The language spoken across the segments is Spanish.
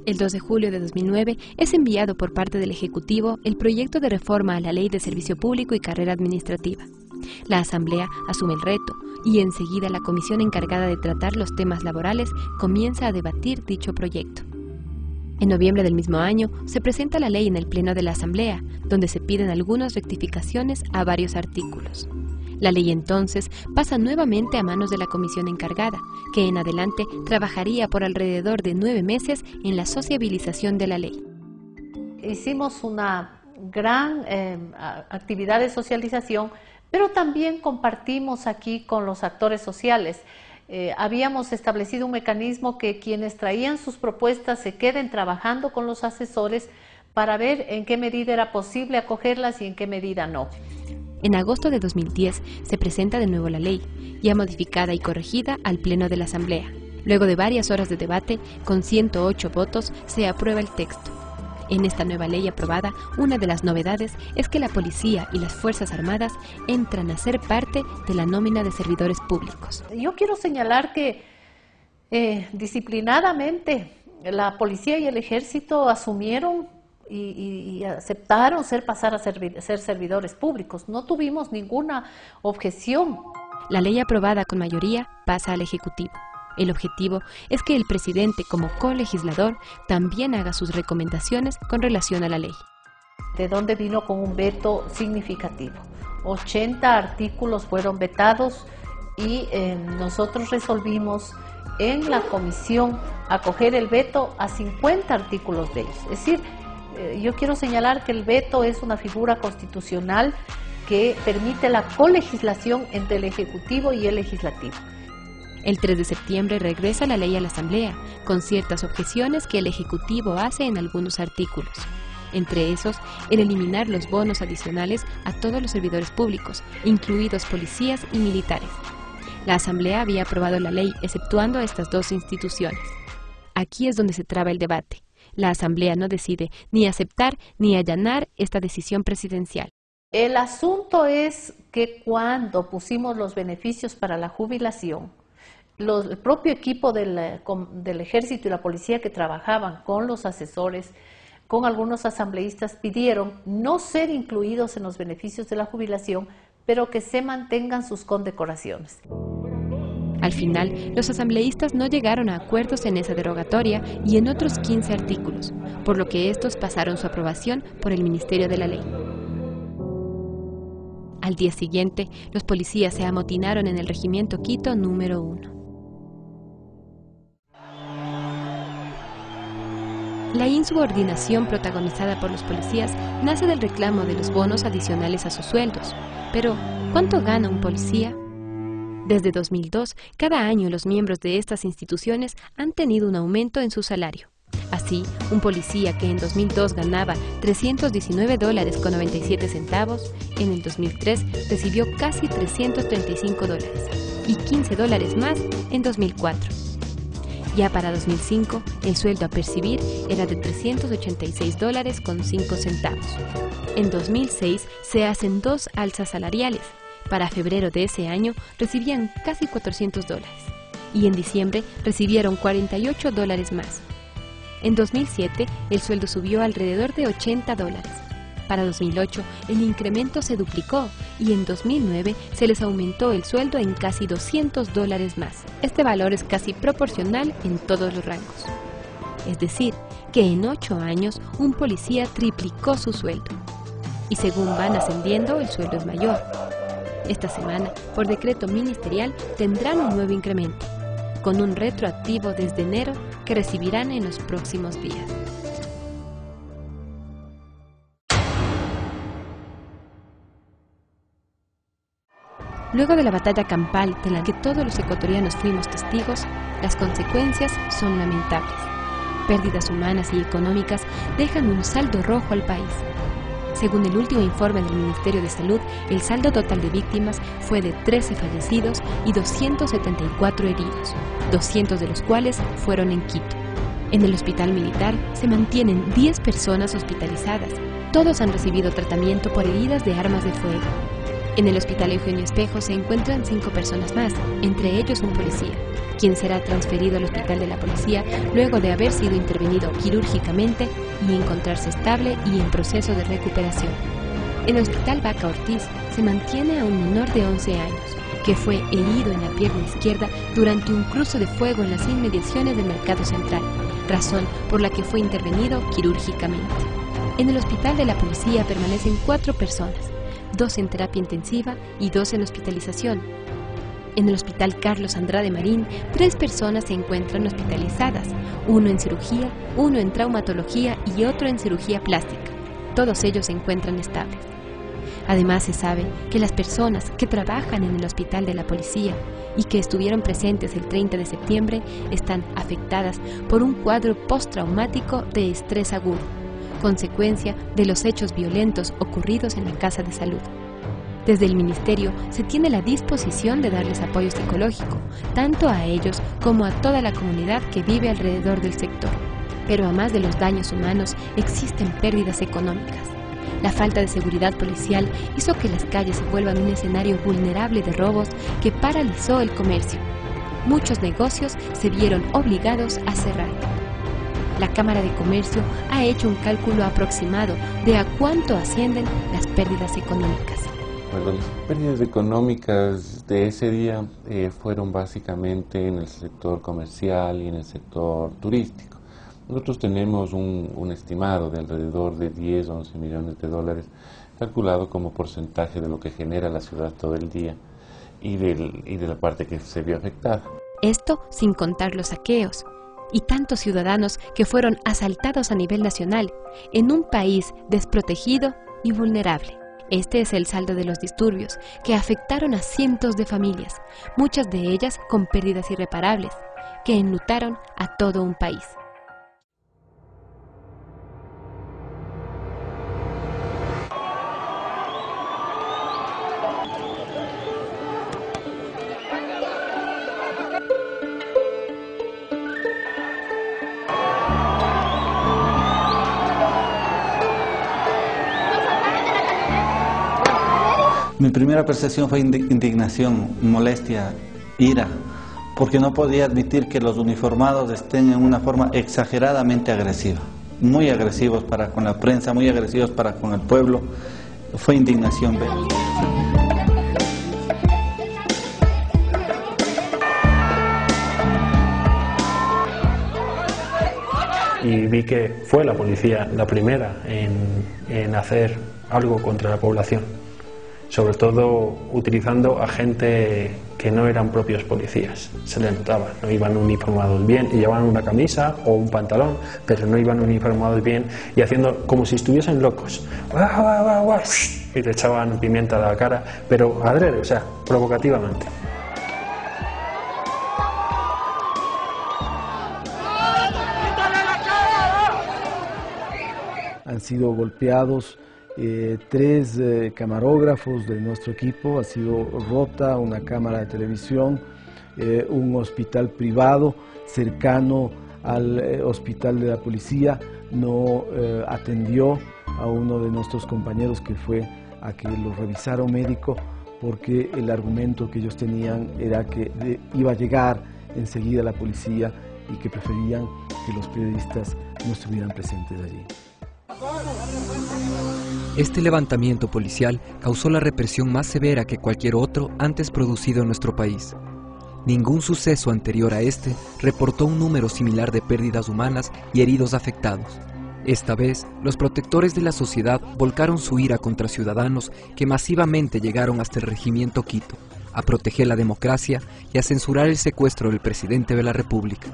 El 2 de julio de 2009 es enviado por parte del Ejecutivo el proyecto de reforma a la Ley de Servicio Público y Carrera Administrativa. La Asamblea asume el reto y enseguida la comisión encargada de tratar los temas laborales comienza a debatir dicho proyecto. En noviembre del mismo año se presenta la ley en el Pleno de la Asamblea, donde se piden algunas rectificaciones a varios artículos. La ley entonces pasa nuevamente a manos de la comisión encargada, que en adelante trabajaría por alrededor de 9 meses en la sociabilización de la ley. Hicimos una gran actividad de socialización, pero también compartimos aquí con los actores sociales. Habíamos establecido un mecanismo que quienes traían sus propuestas se queden trabajando con los asesores para ver en qué medida era posible acogerlas y en qué medida no. En agosto de 2010 se presenta de nuevo la ley, ya modificada y corregida al Pleno de la Asamblea. Luego de varias horas de debate, con 108 votos, se aprueba el texto. En esta nueva ley aprobada, una de las novedades es que la policía y las Fuerzas Armadas entran a ser parte de la nómina de servidores públicos. Yo quiero señalar que disciplinadamente la policía y el ejército asumieron y aceptaron pasar a ser servidores públicos. No tuvimos ninguna objeción. La ley aprobada con mayoría pasa al Ejecutivo. El objetivo es que el presidente, como colegislador, también haga sus recomendaciones con relación a la ley. ¿De dónde vino con un veto significativo? 80 artículos fueron vetados y nosotros resolvimos en la comisión acoger el veto a 50 artículos de ellos. Es decir, yo quiero señalar que el veto es una figura constitucional que permite la colegislación entre el Ejecutivo y el Legislativo. El 3 de septiembre regresa la ley a la Asamblea, con ciertas objeciones que el Ejecutivo hace en algunos artículos. Entre esos, el eliminar los bonos adicionales a todos los servidores públicos, incluidos policías y militares. La Asamblea había aprobado la ley, exceptuando a estas dos instituciones. Aquí es donde se traba el debate. La Asamblea no decide ni aceptar ni allanar esta decisión presidencial. El asunto es que cuando pusimos los beneficios para la jubilación, el propio equipo del ejército y la policía que trabajaban con los asesores, con algunos asambleístas, pidieron no ser incluidos en los beneficios de la jubilación, pero que se mantengan sus condecoraciones. Al final, los asambleístas no llegaron a acuerdos en esa derogatoria y en otros 15 artículos, por lo que estos pasaron su aprobación por el Ministerio de la Ley. Al día siguiente, los policías se amotinaron en el Regimiento Quito número 1. La insubordinación protagonizada por los policías nace del reclamo de los bonos adicionales a sus sueldos. Pero, ¿cuánto gana un policía? Desde 2002, cada año los miembros de estas instituciones han tenido un aumento en su salario. Así, un policía que en 2002 ganaba $319.97, en el 2003 recibió casi $335 y $15 más en 2004. Ya para 2005, el sueldo a percibir era de $386.05. En 2006 se hacen 2 alzas salariales. Para febrero de ese año recibían casi $400 y en diciembre recibieron $48 más. En 2007 el sueldo subió alrededor de $80. Para 2008 el incremento se duplicó y en 2009 se les aumentó el sueldo en casi $200 más. Este valor es casi proporcional en todos los rangos. Es decir, que en 8 años un policía triplicó su sueldo. Y según van ascendiendo, el sueldo es mayor. Esta semana, por decreto ministerial, tendrán un nuevo incremento, con un retroactivo desde enero que recibirán en los próximos días. Luego de la batalla campal de la que todos los ecuatorianos fuimos testigos, las consecuencias son lamentables. Pérdidas humanas y económicas dejan un saldo rojo al país. Según el último informe del Ministerio de Salud, el saldo total de víctimas fue de 13 fallecidos y 274 heridos, 200 de los cuales fueron en Quito. En el hospital militar se mantienen 10 personas hospitalizadas. Todos han recibido tratamiento por heridas de armas de fuego. En el hospital Eugenio Espejo se encuentran 5 personas más, entre ellos un policía. quien será transferido al hospital de la policía luego de haber sido intervenido quirúrgicamente y encontrarse estable y en proceso de recuperación. En el hospital Vaca Ortiz se mantiene a un menor de 11 años, que fue herido en la pierna izquierda durante un cruce de fuego en las inmediaciones del Mercado Central, razón por la que fue intervenido quirúrgicamente. En el hospital de la policía permanecen 4 personas, 2 en terapia intensiva y 2 en hospitalización. En el hospital Carlos Andrade Marín, 3 personas se encuentran hospitalizadas, 1 en cirugía, 1 en traumatología y otro en cirugía plástica. Todos ellos se encuentran estables. Además, se sabe que las personas que trabajan en el hospital de la policía y que estuvieron presentes el 30 de septiembre están afectadas por un cuadro postraumático de estrés agudo, consecuencia de los hechos violentos ocurridos en la Casa de Salud. Desde el Ministerio se tiene la disposición de darles apoyo psicológico, tanto a ellos como a toda la comunidad que vive alrededor del sector. Pero además de los daños humanos, existen pérdidas económicas. La falta de seguridad policial hizo que las calles se vuelvan un escenario vulnerable de robos que paralizó el comercio. Muchos negocios se vieron obligados a cerrar. La Cámara de Comercio ha hecho un cálculo aproximado de a cuánto ascienden las pérdidas económicas. Bueno, las pérdidas económicas de ese día fueron básicamente en el sector comercial y en el sector turístico. Nosotros tenemos un estimado de alrededor de 10 o 11 millones de dólares, calculado como porcentaje de lo que genera la ciudad todo el día y de la parte que se vio afectada. Esto sin contar los saqueos y tantos ciudadanos que fueron asaltados a nivel nacional en un país desprotegido y vulnerable. Este es el saldo de los disturbios que afectaron a cientos de familias, muchas de ellas con pérdidas irreparables, que enlutaron a todo un país. Mi primera percepción fue indignación, molestia, ira, porque no podía admitir que los uniformados estén en una forma exageradamente agresiva, muy agresivos para con la prensa, muy agresivos para con el pueblo. Fue indignación. Y vi que fue la policía la primera en hacer algo contra la población, sobre todo utilizando a gente que no eran propios policías. Se les notaba, no iban uniformados bien y llevaban una camisa o un pantalón, pero no iban uniformados bien y haciendo como si estuviesen locos. Y le echaban pimienta a la cara, pero adrede, o sea, provocativamente. Han sido golpeados 3 camarógrafos de nuestro equipo, ha sido rota una cámara de televisión, un hospital privado cercano al hospital de la policía no atendió a uno de nuestros compañeros que fue a que lo revisaron médico, porque el argumento que ellos tenían era que iba a llegar enseguida la policía y que preferían que los periodistas no estuvieran presentes allí. Este levantamiento policial causó la represión más severa que cualquier otro antes producido en nuestro país. Ningún suceso anterior a este reportó un número similar de pérdidas humanas y heridos afectados. Esta vez, los protectores de la sociedad volcaron su ira contra ciudadanos que masivamente llegaron hasta el regimiento Quito, a proteger la democracia y a censurar el secuestro del presidente de la República.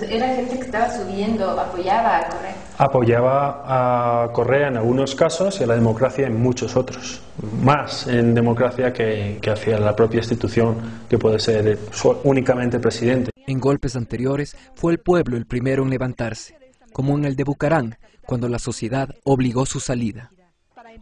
Era gente que estaba subiendo, apoyaba a Correa. Apoyaba a Correa en algunos casos y a la democracia en muchos otros. Más en democracia que hacia la propia institución, que puede ser únicamente el presidente. En golpes anteriores fue el pueblo el primero en levantarse, como en el de Bucarán, cuando la sociedad obligó su salida.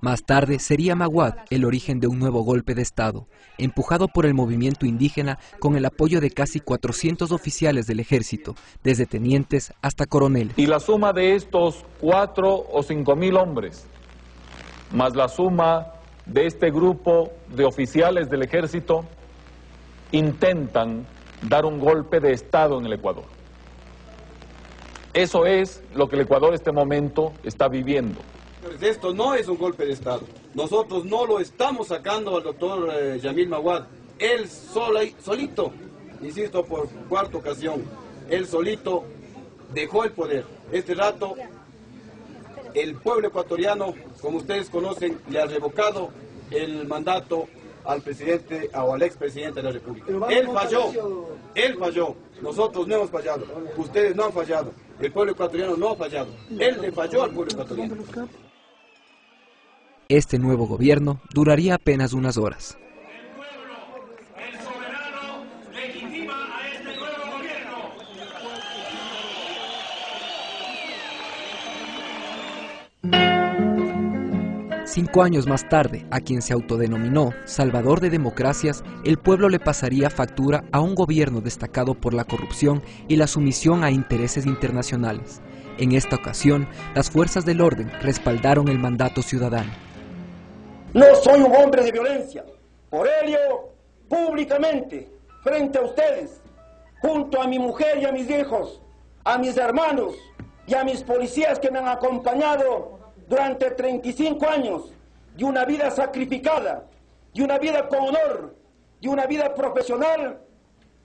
Más tarde sería Maguad el origen de un nuevo golpe de Estado, empujado por el movimiento indígena con el apoyo de casi 400 oficiales del ejército, desde tenientes hasta coroneles. Y la suma de estos 4 o 5 mil hombres, más la suma de este grupo de oficiales del ejército, intentan dar un golpe de Estado en el Ecuador. Eso es lo que el Ecuador en este momento está viviendo. Esto no es un golpe de Estado. Nosotros no lo estamos sacando al doctor Yamil Maguad. Él solito, insisto por cuarta ocasión, él solito dejó el poder. Este rato, el pueblo ecuatoriano, como ustedes conocen, le ha revocado el mandato al presidente o al expresidente de la República. Él falló. Nosotros no hemos fallado. Ustedes no han fallado. El pueblo ecuatoriano no ha fallado. Él le falló al pueblo ecuatoriano. Este nuevo gobierno duraría apenas unas horas. El soberano legitima a este nuevo gobierno. 5 años más tarde, a quien se autodenominó Salvador de Democracias, el pueblo le pasaría factura a un gobierno destacado por la corrupción y la sumisión a intereses internacionales. En esta ocasión, las fuerzas del orden respaldaron el mandato ciudadano. No soy un hombre de violencia. Por ello, públicamente, frente a ustedes, junto a mi mujer y a mis hijos, a mis hermanos y a mis policías que me han acompañado durante 35 años de una vida sacrificada, de una vida con honor, de una vida profesional,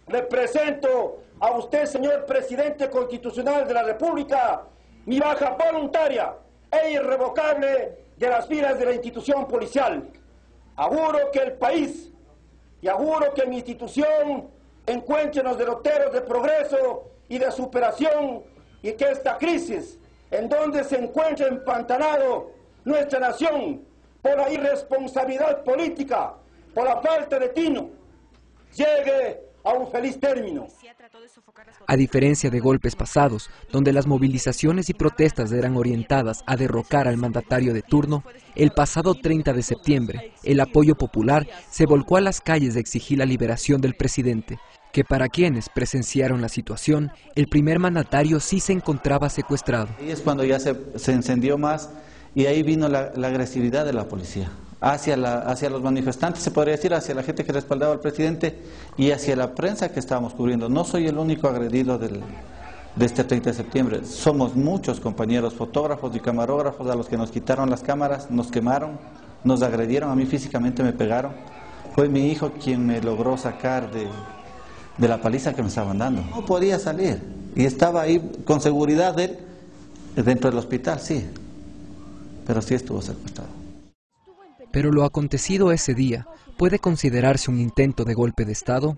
le presento a usted, señor Presidente Constitucional de la República, mi baja voluntaria e irrevocable de las filas de la institución policial. Auguro que el país y auguro que mi institución encuentre los derroteros de progreso y de superación, y que esta crisis en donde se encuentra empantanado nuestra nación por la irresponsabilidad política, por la falta de tino, llegue a un feliz término. A diferencia de golpes pasados, donde las movilizaciones y protestas eran orientadas a derrocar al mandatario de turno, el pasado 30 de septiembre, el apoyo popular se volcó a las calles de exigir la liberación del presidente, que para quienes presenciaron la situación, el primer mandatario sí se encontraba secuestrado. Ahí es cuando ya se encendió más y ahí vino la agresividad de la policía. Hacia los manifestantes, se podría decir, hacia la gente que respaldaba al presidente y hacia la prensa que estábamos cubriendo. No soy el único agredido de este 30 de septiembre. Somos muchos compañeros fotógrafos y camarógrafos a los que nos quitaron las cámaras, nos quemaron, nos agredieron, a mí físicamente me pegaron. Fue mi hijo quien me logró sacar de la paliza que me estaban dando. No podía salir y estaba ahí con seguridad él dentro del hospital, sí, pero sí estuvo secuestrado. Pero lo acontecido ese día, ¿puede considerarse un intento de golpe de Estado?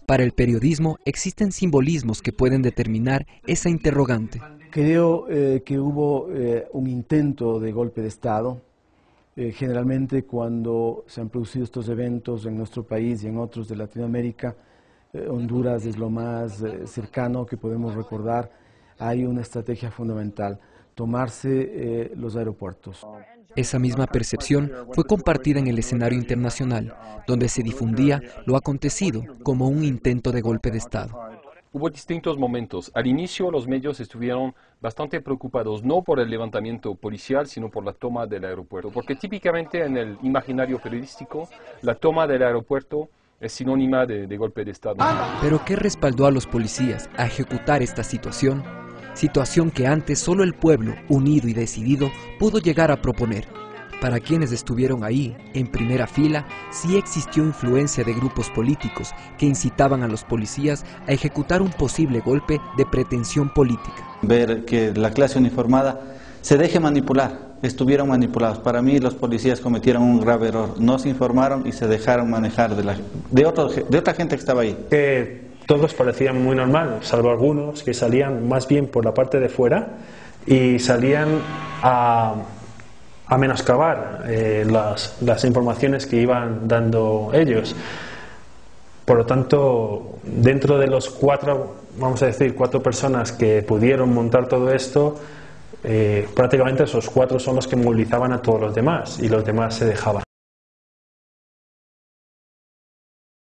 Para el periodismo existen simbolismos que pueden determinar esa interrogante. Creo que hubo un intento de golpe de Estado. Generalmente cuando se han producido estos eventos en nuestro país y en otros de Latinoamérica, Honduras es lo más cercano que podemos recordar, hay una estrategia fundamental: tomarse los aeropuertos. Esa misma percepción fue compartida en el escenario internacional, donde se difundía lo acontecido como un intento de golpe de Estado. Hubo distintos momentos. Al inicio los medios estuvieron bastante preocupados, no por el levantamiento policial, sino por la toma del aeropuerto. Porque típicamente en el imaginario periodístico, la toma del aeropuerto es sinónima de golpe de Estado. ¿Pero qué respaldó a los policías a ejecutar esta situación? Situación que antes solo el pueblo, unido y decidido, pudo llegar a proponer. Para quienes estuvieron ahí, en primera fila, sí existió influencia de grupos políticos que incitaban a los policías a ejecutar un posible golpe de pretensión política. Ver que la clase uniformada se deje manipular, estuvieron manipulados. Para mí los policías cometieron un grave error, no se informaron y se dejaron manejar de otra gente que estaba ahí. Todos parecían muy normal, salvo algunos que salían más bien por la parte de fuera y salían a menoscabar las informaciones que iban dando ellos. Por lo tanto, dentro de los cuatro personas que pudieron montar todo esto, prácticamente esos 4 son los que movilizaban a todos los demás y los demás se dejaban.